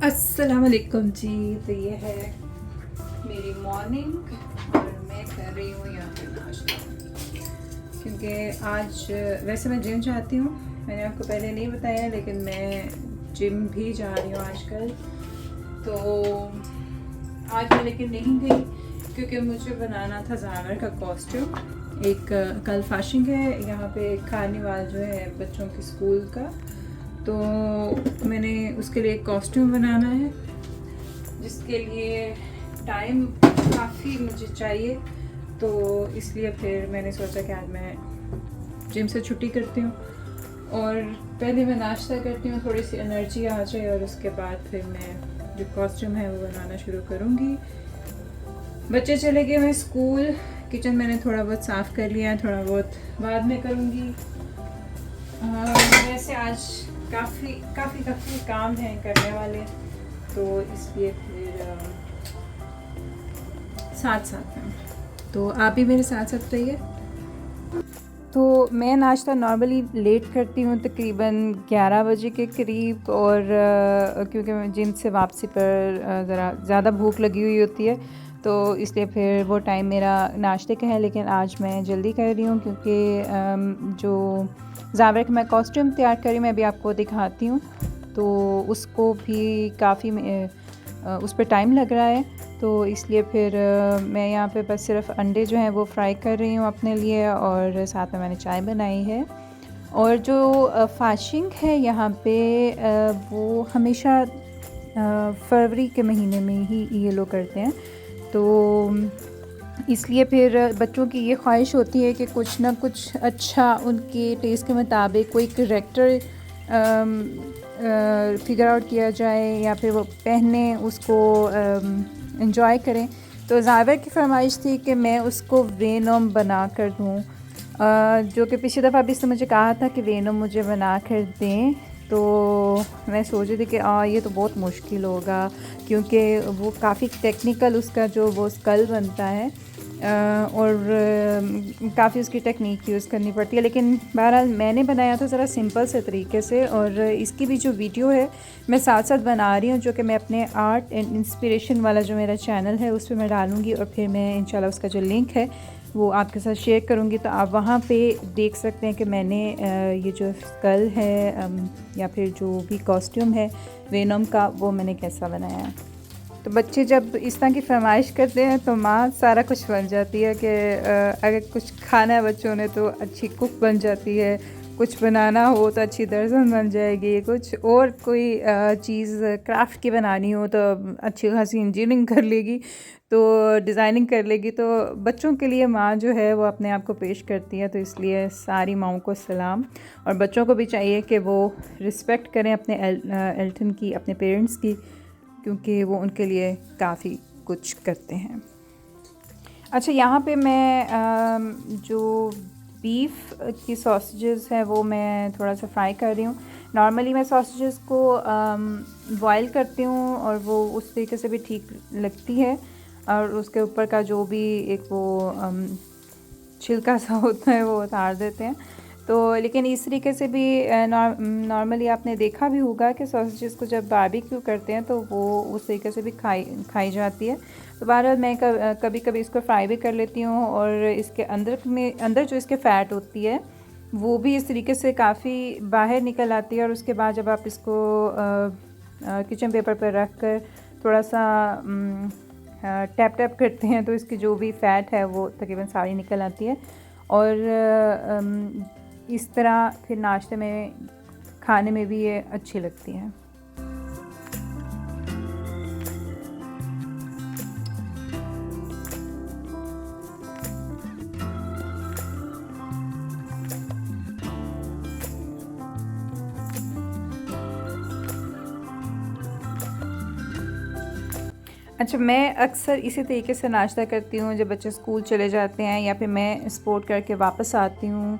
अस्सलाम वालेकुम जी। तो ये है मेरी मॉर्निंग और मैं कर रही हूँ यहाँ पे नाश्ता, क्योंकि आज वैसे मैं जिम जाती हूँ। मैंने आपको पहले नहीं बताया, लेकिन मैं जिम भी जा रही हूँ आजकल। तो आज मैं लेकिन नहीं गई क्योंकि मुझे बनाना था ज़ावर का कॉस्ट्यूम। एक कल फाशिंग है यहाँ पे, कार्निवाल जो है बच्चों के स्कूल का, तो मैंने उसके लिए एक कॉस्ट्यूम बनाना है, जिसके लिए टाइम काफ़ी मुझे चाहिए। तो इसलिए फिर मैंने सोचा कि आज मैं जिम से छुट्टी करती हूँ और पहले मैं नाश्ता करती हूँ, थोड़ी सी एनर्जी आ जाए, और उसके बाद फिर मैं जो कॉस्ट्यूम है वो बनाना शुरू करूँगी। बच्चे चले गए मैं स्कूल। किचन मैंने थोड़ा बहुत साफ़ कर लिया, थोड़ा बहुत बाद में करूँगी। वैसे आज काफ़ी काम हैं करने वाले, तो इसलिए फिर साथ साथ में, तो आप भी मेरे साथ साथ रहिए। तो मैं नाश्ता नॉर्मली लेट करती हूँ, तकरीबन 11 बजे के करीब, और क्योंकि मैं जिम से वापसी पर ज़रा ज़्यादा भूख लगी हुई होती है, तो इसलिए फिर वो टाइम मेरा नाश्ते का है। लेकिन आज मैं जल्दी कर रही हूँ क्योंकि जो ज़ावर का मैं कॉस्ट्यूम तैयार कर रही हूँ, मैं अभी आपको दिखाती हूँ, तो उसको भी काफ़ी उस पर टाइम लग रहा है। तो इसलिए फिर मैं यहाँ पे बस सिर्फ अंडे जो हैं वो फ्राई कर रही हूँ अपने लिए, और साथ में मैंने चाय बनाई है। और जो फाशिंग है यहाँ पे वो हमेशा फरवरी के महीने में ही ये लोग करते हैं, तो इसलिए फिर बच्चों की ये ख्वाहिश होती है कि कुछ ना कुछ अच्छा उनके टेस्ट के मुताबिक कोई करैक्टर फिगर आउट किया जाए, या फिर वो पहने उसको एंजॉय करें। तो ज़ावर की फरमाइश थी कि मैं उसको वेनम बना कर दूँ, जो कि पिछली दफ़ा भी इसने मुझे कहा था कि वेनम मुझे बना कर दें। तो मैं सोच रही थी कि ये तो बहुत मुश्किल होगा, क्योंकि वो काफ़ी टेक्निकल उसका जो वो स्कल बनता है, और काफ़ी उसकी टेक्निक यूज़ करनी पड़ती है। लेकिन बहरहाल मैंने बनाया था ज़रा सिंपल से तरीके से, और इसकी भी जो वीडियो है मैं साथ साथ बना रही हूँ, जो कि मैं अपने आर्ट एंड इंस्पिरेशन वाला जो मेरा चैनल है उस पर मैं डालूँगी, और फिर मैं इंशाल्लाह उसका जो लिंक है वो आपके साथ शेयर करूँगी। तो आप वहाँ पे देख सकते हैं कि मैंने ये जो स्कल है या फिर जो भी कॉस्ट्यूम है वेनम का, वो मैंने कैसा बनाया है। तो बच्चे जब इस तरह की फरमाइश करते हैं तो माँ सारा कुछ बन जाती है कि अगर कुछ खाना है बच्चों ने तो अच्छी कुक बन जाती है, कुछ बनाना हो तो अच्छी दर्जन बन जाएगी, कुछ और कोई चीज़ क्राफ्ट की बनानी हो तो अच्छी खासी इंजीनियरिंग कर लेगी, तो डिज़ाइनिंग कर लेगी। तो बच्चों के लिए माँ जो है वो अपने आप को पेश करती है। तो इसलिए सारी माँओं को सलाम, और बच्चों को भी चाहिए कि वो रिस्पेक्ट करें अपने एल्टन की, अपने पेरेंट्स की, क्योंकि वो उनके लिए काफ़ी कुछ करते हैं। अच्छा, यहाँ पे मैं जो बीफ की सॉसेजेस है वो मैं थोड़ा सा फ्राई कर रही हूँ। नॉर्मली मैं सॉसेजेस को बॉयल करती हूँ और वो उस तरीके से भी ठीक लगती है, और उसके ऊपर का जो भी एक वो छिलका सा होता है वो उतार देते हैं। तो लेकिन इस तरीके से भी नॉर्मली आपने देखा भी होगा कि सॉसेजेस को जब बारबेक्यू करते हैं तो वो उस तरीके से भी खाई जाती है। तो बहरहाल मैं कभी कभी इसको फ्राई भी कर लेती हूँ, और इसके अंदर जो इसके फ़ैट होती है वो भी इस तरीके से काफ़ी बाहर निकल आती है। और उसके बाद जब आप इसको किचन पेपर पर रख कर थोड़ा सा टैप टैप करते हैं तो इसकी जो भी फ़ैट है वो तकरीबन सारी निकल आती है, और इस तरह फिर नाश्ते में खाने में भी ये अच्छी लगती है। अच्छा, मैं अक्सर इसी तरीके से नाश्ता करती हूँ जब बच्चे स्कूल चले जाते हैं, या फिर मैं स्पोर्ट करके वापस आती हूँ,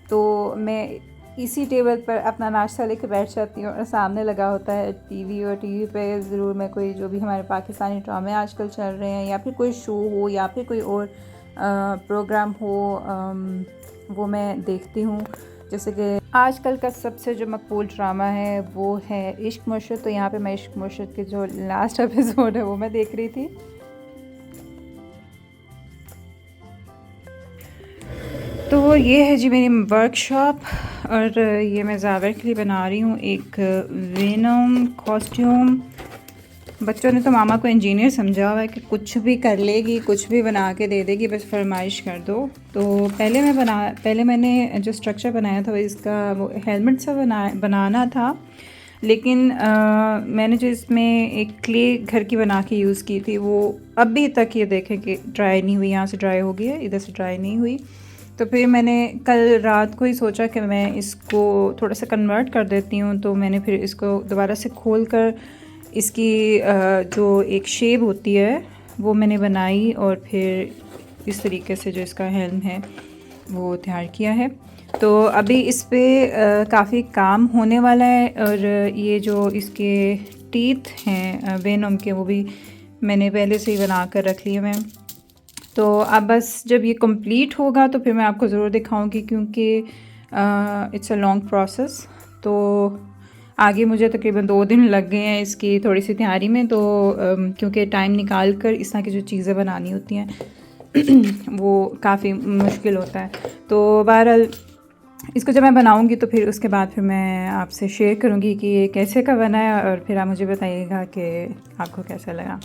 तो मैं इसी टेबल पर अपना नाश्ता लेकर बैठ जाती हूँ, और सामने लगा होता है टीवी, और टीवी पे ज़रूर मैं कोई जो भी हमारे पाकिस्तानी ड्रामे आजकल चल रहे हैं, या फिर कोई शो हो, या फिर कोई और प्रोग्राम हो, वो मैं देखती हूँ। जैसे कि आजकल का सबसे जो मकबूल ड्रामा है वो है इश्क मुर्शिद। तो यहाँ पे मैं इश्क मुर्शिद के जो लास्ट एपिसोड है वो मैं देख रही थी। तो ये है जी मेरी वर्कशॉप, और ये मैं ज़ावर के लिए बना रही हूँ एक वेनम कॉस्ट्यूम। बच्चों ने तो मामा को इंजीनियर समझा हुआ है कि कुछ भी कर लेगी, कुछ भी बना के दे देगी, बस फरमाइश कर दो। तो पहले मैंने जो स्ट्रक्चर बनाया था इसका वो हेलमेट सा बनाना था, लेकिन मैंने जो इसमें एक क्ले घर की बना के यूज़ की थी वो अभी तक ये देखें कि ड्राई नहीं हुई। यहाँ से ड्राई हो गई है, इधर से ड्राई नहीं हुई। तो फिर मैंने कल रात को ही सोचा कि मैं इसको थोड़ा सा कन्वर्ट कर देती हूँ। तो मैंने फिर इसको दोबारा से खोल कर इसकी जो एक शेप होती है वो मैंने बनाई, और फिर इस तरीके से जो इसका हेल्म है वो तैयार किया है। तो अभी इस पर काफ़ी काम होने वाला है, और ये जो इसके टीथ हैं वेनम के वो भी मैंने पहले से ही बना कर रख लिए मैं। तो अब बस जब ये कंप्लीट होगा तो फिर मैं आपको ज़रूर दिखाऊंगी, क्योंकि इट्स अ लॉन्ग प्रोसेस। तो आगे मुझे तकरीबन 2 दिन लग गए हैं इसकी थोड़ी सी तैयारी में। तो क्योंकि टाइम निकाल कर इस तरह की जो चीज़ें बनानी होती हैं वो काफ़ी मुश्किल होता है। तो बहरहाल इसको जब मैं बनाऊंगी तो फिर उसके बाद फिर मैं आपसे शेयर करूंगी कि ये कैसे का बना है, और फिर आप मुझे बताइएगा कि आपको कैसा लगा।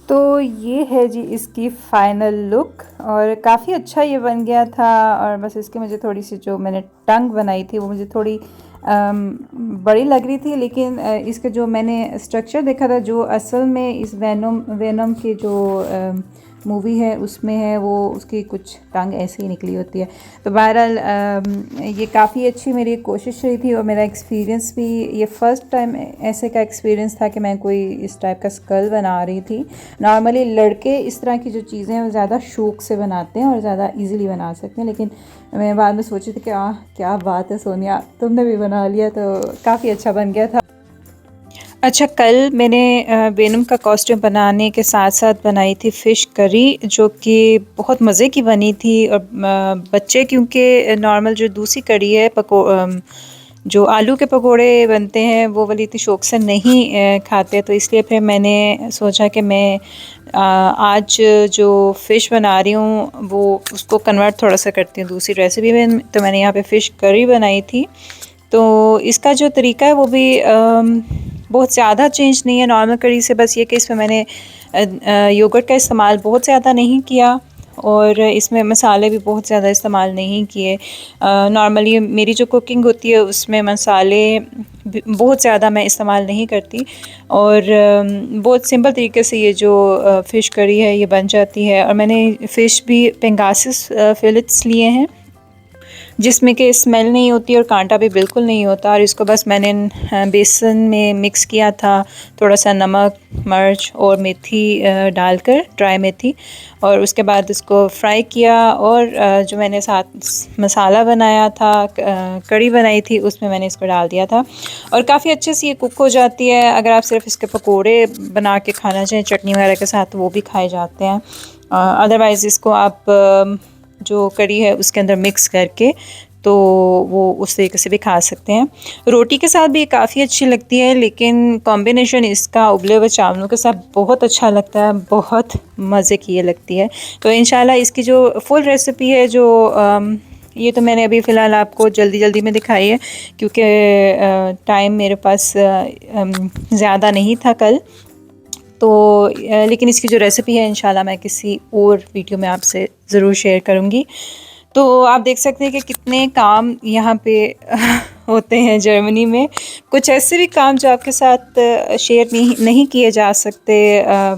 तो ये है जी इसकी फ़ाइनल लुक, और काफ़ी अच्छा ये बन गया था। और बस इसकी मुझे थोड़ी सी जो मैंने टंग बनाई थी वो मुझे थोड़ी बड़ी लग रही थी, लेकिन इसके जो मैंने स्ट्रक्चर देखा था जो असल में इस वेनम की जो मूवी है उसमें है, वो उसकी कुछ टांग ऐसे ही निकली होती है। तो बहरहाल ये काफ़ी अच्छी मेरी कोशिश रही थी, और मेरा एक्सपीरियंस भी ये फ़र्स्ट टाइम ऐसे का एक्सपीरियंस था कि मैं कोई इस टाइप का स्कल बना रही थी। नॉर्मली लड़के इस तरह की जो चीज़ें हैं वो ज़्यादा शौक से बनाते हैं और ज़्यादा ईज़िली बना सकते हैं, लेकिन मैं बाद में सोची थी कि क्या बात है सोनिया, तुमने भी बना लिया, तो काफ़ी अच्छा बन गया था। अच्छा, कल मैंने वेनम का कॉस्ट्यूम बनाने के साथ साथ बनाई थी फ़िश करी, जो कि बहुत मज़े की बनी थी। और बच्चे क्योंकि नॉर्मल जो दूसरी करी है जो आलू के पकोड़े बनते हैं वो वाली इतनी शौक से नहीं खाते, तो इसलिए फिर मैंने सोचा कि मैं आज जो फ़िश बना रही हूँ वो उसको कन्वर्ट थोड़ा सा करती हूँ दूसरी रेसिपी में। तो मैंने यहाँ पे फ़िश करी बनाई थी। तो इसका जो तरीका है वो भी बहुत ज़्यादा चेंज नहीं है नॉर्मल करी से, बस ये कि इसमें मैंने योगर्ट का इस्तेमाल बहुत ज़्यादा नहीं किया, और इसमें मसाले भी बहुत ज़्यादा इस्तेमाल नहीं किए। नॉर्मली मेरी जो कुकिंग होती है उसमें मसाले बहुत ज़्यादा मैं इस्तेमाल नहीं करती, और बहुत सिंपल तरीके से ये जो फ़िश करी है ये बन जाती है। और मैंने फ़िश भी पेंगासिस फिलेट्स लिए हैं जिसमें कि स्मेल नहीं होती और कांटा भी बिल्कुल नहीं होता। और इसको बस मैंने बेसन में मिक्स किया था, थोड़ा सा नमक, मिर्च और मेथी डालकर, ड्राई मेथी, और उसके बाद इसको फ्राई किया। और जो मैंने साथ मसाला बनाया था, कड़ी बनाई थी, उसमें मैंने इसको डाल दिया था, और काफ़ी अच्छे से ये कुक हो जाती है। अगर आप सिर्फ इसके पकोड़े बना के खाना चाहें चटनी वगैरह के साथ, वो भी खाए जाते हैं। अदरवाइज़ इसको आप जो कड़ी है उसके अंदर मिक्स करके तो वो उस तरीके से भी खा सकते हैं। रोटी के साथ भी काफ़ी अच्छी लगती है, लेकिन कॉम्बिनेशन इसका उबले हुए चावलों के साथ बहुत अच्छा लगता है, बहुत मज़े की ये लगती है। तो इंशाल्लाह इसकी जो फुल रेसिपी है, जो ये तो मैंने अभी फ़िलहाल आपको जल्दी में दिखाई है, क्योंकि टाइम मेरे पास ज़्यादा नहीं था कल। तो लेकिन इसकी जो रेसिपी है इंशाल्लाह मैं किसी और वीडियो में आपसे ज़रूर शेयर करूँगी। तो आप देख सकते हैं कि कितने काम यहाँ पे होते हैं जर्मनी में। कुछ ऐसे भी काम जो आपके साथ शेयर नहीं किए जा सकते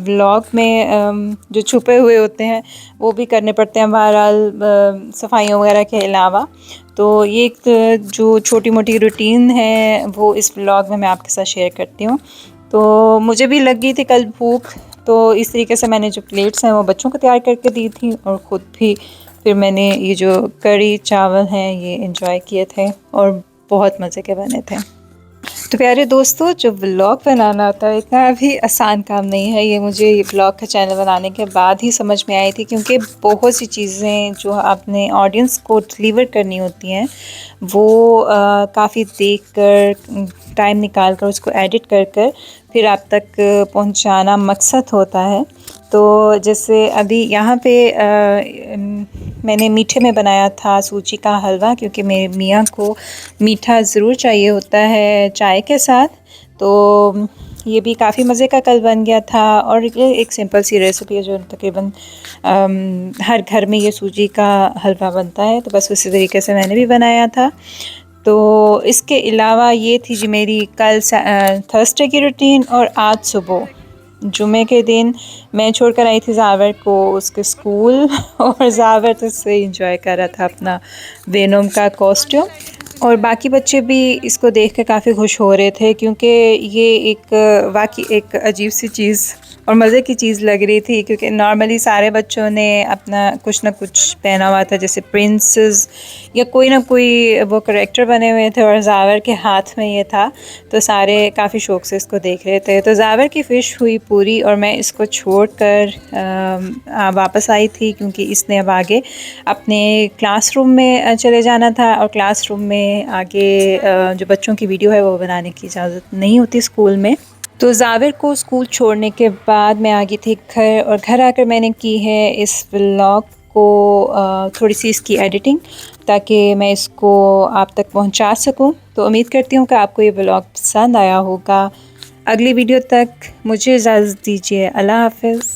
व्लॉग में, जो छुपे हुए होते हैं वो भी करने पड़ते हैं बहरहाल, सफाइयों वगैरह के अलावा। तो ये एक जो छोटी मोटी रूटीन है वो इस व्लॉग में मैं आपके साथ शेयर करती हूँ। तो मुझे भी लग गई थी कल भूख, तो इस तरीके से मैंने जो प्लेट्स हैं वो बच्चों को तैयार करके दी थी, और ख़ुद भी फिर मैंने ये जो कड़ी चावल हैं ये एंजॉय किए थे, और बहुत मज़े के बने थे। तो प्यारे दोस्तों, जो व्लॉग बनाना होता है इतना भी आसान काम नहीं है। ये मुझे ये व्लॉग का चैनल बनाने के बाद ही समझ में आई थी, क्योंकि बहुत सी चीज़ें जो आपने ऑडियंस को डिलीवर करनी होती हैं वो काफ़ी देख कर, टाइम निकाल कर, उसको एडिट कर कर फिर आप तक पहुंचाना मकसद होता है। तो जैसे अभी यहाँ पे मैंने मीठे में बनाया था सूजी का हलवा, क्योंकि मेरे मियाँ को मीठा ज़रूर चाहिए होता है चाय के साथ। तो ये भी काफ़ी मज़े का कल बन गया था। और ये एक सिंपल सी रेसिपी है जो तकरीबन हर घर में ये सूजी का हलवा बनता है, तो बस उसी तरीके से मैंने भी बनाया था। तो इसके अलावा ये थी जी मेरी कल थर्सडे की रूटीन। और आज सुबह जुमे के दिन मैं छोड़कर आई थी ज़ावर को उसके स्कूल और ज़ावर तो से इंजॉय कर रहा था अपना वेनोम का कॉस्ट्यूम। और बाकी बच्चे भी इसको देख कर काफ़ी खुश हो रहे थे, क्योंकि ये एक वाकई एक अजीब सी चीज़ और मज़े की चीज़ लग रही थी। क्योंकि नॉर्मली सारे बच्चों ने अपना कुछ ना कुछ पहना हुआ था, जैसे प्रिंसेस या कोई ना कोई वो करैक्टर बने हुए थे, और ज़ावर के हाथ में ये था। तो सारे काफ़ी शौक़ से इसको देख रहे थे। तो ज़ावर की फ़िश हुई पूरी और मैं इसको छोड़कर वापस आई थी, क्योंकि इसने अब आगे अपने क्लासरूम में चले जाना था। और क्लासरूम में आगे जो बच्चों की वीडियो है वो बनाने की इजाज़त नहीं होती स्कूल में। तो ज़ाविर को स्कूल छोड़ने के बाद मैं आ गई थी घर, और घर आकर मैंने की है इस व्लॉग को थोड़ी सी इसकी एडिटिंग, ताकि मैं इसको आप तक पहुंचा सकूं। तो उम्मीद करती हूं कि आपको ये व्लॉग पसंद आया होगा। अगली वीडियो तक मुझे इजाज़त दीजिए। अल्लाह हाफ़िज़।